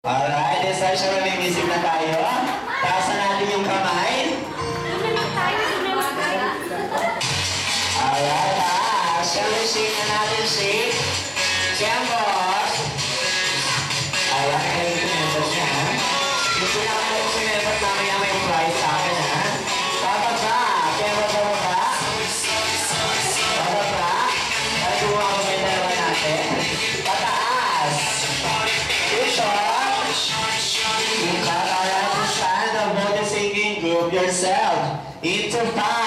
Alright, this time siya mamimisim na tayo. Taasan natin yung kamay. Alright, taas. Siyempre, shake na natin, shake. Siyempre. Alright, kayo yung members niya, ha? Yung pinakalang yung members namin may prize sa akin, ha? Bababa. Siyempre, bababa. Bababa. Nagawa ko may dalawa natin. Pataas. Dito. You got alright to stand up, noticing, group yourself into 5.